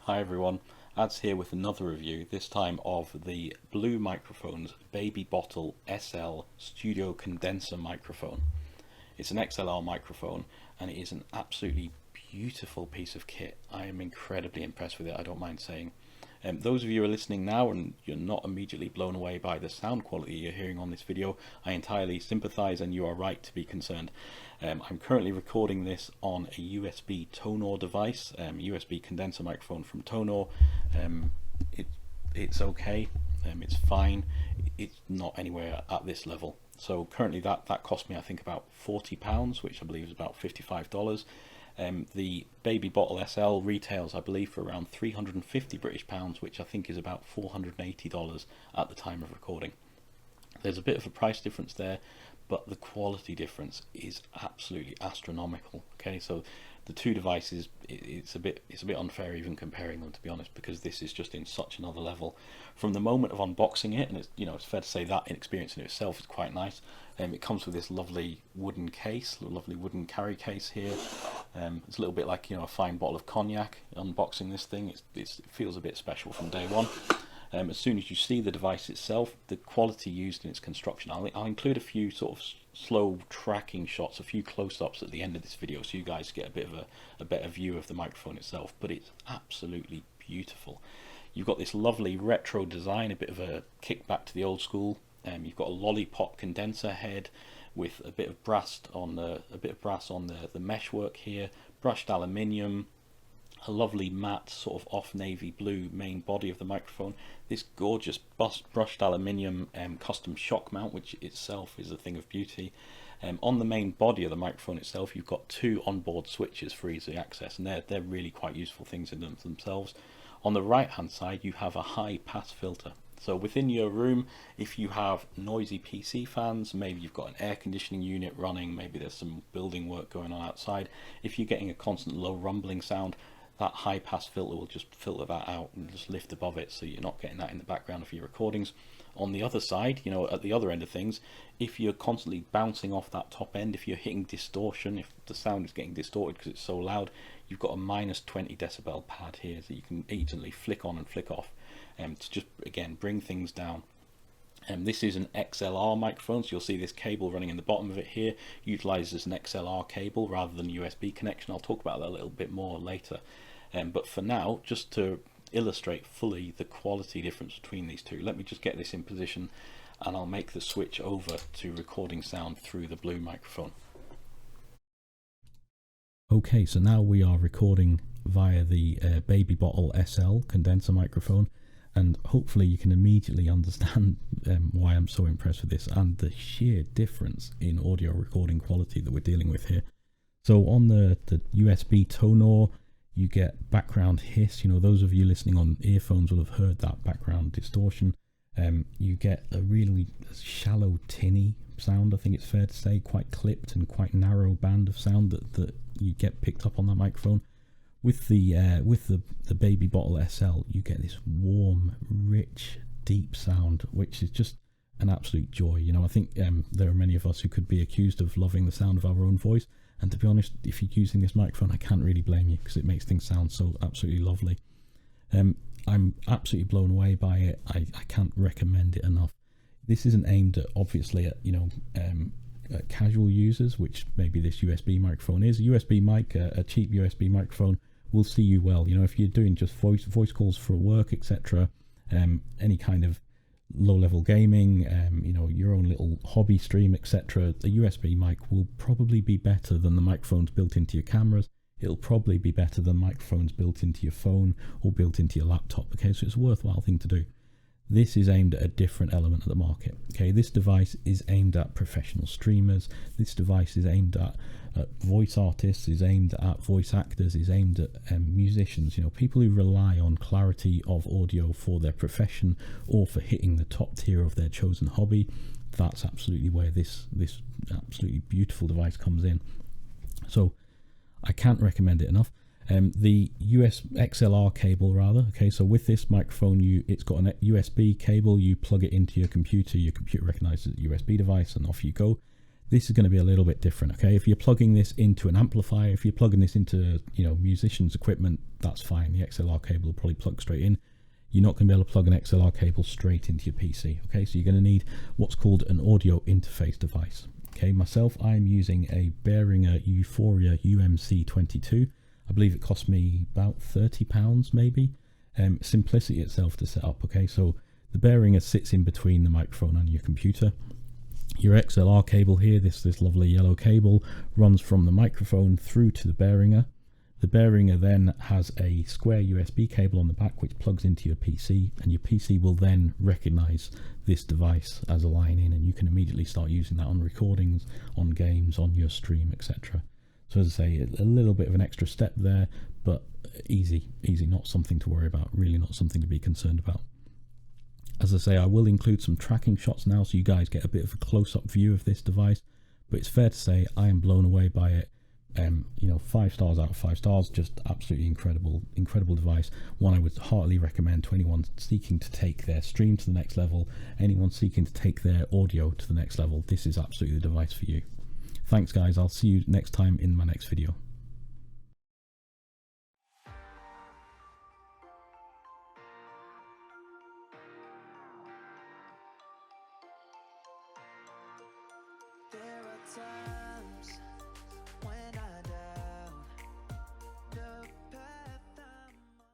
Hi everyone, Ads here with another review, this time of the Blue Microphone's Baby Bottle SL Studio Condenser microphone. It's an XLR microphone and it is an absolutely beautiful piece of kit. I am incredibly impressed with it, I don't mind saying. Those of you who are listening now and you're not immediately blown away by the sound quality you're hearing on this video, I entirely sympathise and you are right to be concerned. I'm currently recording this on a USB Tonor device, USB condenser microphone from Tonor. It's okay, it's fine, it's not anywhere at this level. So currently that cost me I think about £40, which I believe is about $55. The Baby Bottle SL retails I believe for around £350 which I think is about $480 at the time of recording. There's a bit of a price difference there, but the quality difference is absolutely astronomical. Okay, so the two devices, it's a bit unfair even comparing them, to be honest, because this is just in such another level. From the moment of unboxing it, and it's fair to say that experience in itself is quite nice. It comes with this lovely wooden case, lovely wooden carry case here. It's a little bit like a fine bottle of cognac. Unboxing this thing, it feels a bit special from day one. As soon as you see the device itself, the quality used in its construction, I'll include a few sort of slow tracking shots, a few close-ups at the end of this video so you guys get a bit of a better view of the microphone itself, but it's absolutely beautiful. You've got this lovely retro design, a bit of a kick back to the old school. You've got a lollipop condenser head with a bit of brass on the meshwork here, brushed aluminium, a lovely matte sort of off navy blue main body of the microphone, this gorgeous brushed aluminium custom shock mount, which itself is a thing of beauty. On the main body of the microphone itself you've got two onboard switches for easy access, and they're really quite useful things in themselves. On the right hand side you have a high pass filter. So within your room, if you have noisy PC fans, maybe you've got an air conditioning unit running, maybe there's some building work going on outside, if you're getting a constant low rumbling sound, that high pass filter will just filter that out and just lift above it, so you're not getting that in the background of your recordings. On the other side, at the other end of things, if you're constantly bouncing off that top end, if you're hitting distortion, if the sound is getting distorted because it's so loud, you've got a minus 20 decibel pad here that you can easily flick on and flick off to just again bring things down. This is an XLR microphone, so you'll see this cable running in the bottom of it here utilizes an XLR cable rather than USB connection. I'll talk about that a little bit more later, but for now, just to illustrate fully the quality difference between these two, let me just get this in position and I'll make the switch over to recording sound through the Blue microphone. Okay, so now we are recording via the Baby Bottle SL condenser microphone, and hopefully you can immediately understand why I'm so impressed with this and the sheer difference in audio recording quality that we're dealing with here. So on the USB Tonor, you get background hiss. Those of you listening on earphones will have heard that background distortion. You get a really shallow, tinny sound, I think it's fair to say, quite clipped and quite narrow band of sound that you get picked up on that microphone. With the Baby Bottle SL, you get this warm, rich, deep sound, which is just an absolute joy. I think there are many of us who could be accused of loving the sound of our own voice, and to be honest, if you're using this microphone, I can't really blame you, because it makes things sound so absolutely lovely. I'm absolutely blown away by it. I can't recommend it enough. This isn't aimed at, obviously, at casual users, which maybe this USB microphone is. A USB mic, a cheap USB microphone, will see you well. If you're doing just voice calls for work, etc., any kind of low-level gaming, your own little hobby stream, etc., a USB mic will probably be better than the microphones built into your cameras. It'll probably be better than microphones built into your phone or built into your laptop. Okay, so it's a worthwhile thing to do. This is aimed at a different element of the market. Okay, this device is aimed at professional streamers. This device is aimed at voice artists, is aimed at voice actors, is aimed at musicians. People who rely on clarity of audio for their profession or for hitting the top tier of their chosen hobby. That's absolutely where this absolutely beautiful device comes in. So I can't recommend it enough. The XLR cable rather. Okay, so with this microphone, it's got a USB cable. You plug it into your computer recognizes a USB device, and off you go. This is going to be a little bit different. Okay, if you're plugging this into an amplifier, if you're plugging this into, you know, musicians equipment, that's fine. The XLR cable will probably plug straight in. You're not going to be able to plug an XLR cable straight into your PC. Okay, so you're going to need what's called an audio interface device. Okay, myself, I'm using a Behringer Euphoria UMC22. I believe it cost me about £30 maybe. Simplicity itself to set up. Okay, so the Behringer sits in between the microphone and your computer. Your XLR cable here, this lovely yellow cable, runs from the microphone through to the Behringer. The Behringer then has a square USB cable on the back which plugs into your PC, and your PC will then recognize this device as a line in, and you can immediately start using that on recordings, on games, on your stream, etc. So as I say, a little bit of an extra step there, but easy, not something to worry about, really not something to be concerned about. As I say, I will include some tracking shots now so you guys get a bit of a close-up view of this device, but it's fair to say I am blown away by it. You know, 5 stars out of 5 stars, just absolutely incredible device. One I would heartily recommend to anyone seeking to take their stream to the next level, anyone seeking to take their audio to the next level. This is absolutely the device for you. Thanks guys, I'll see you next time in my next video. There are times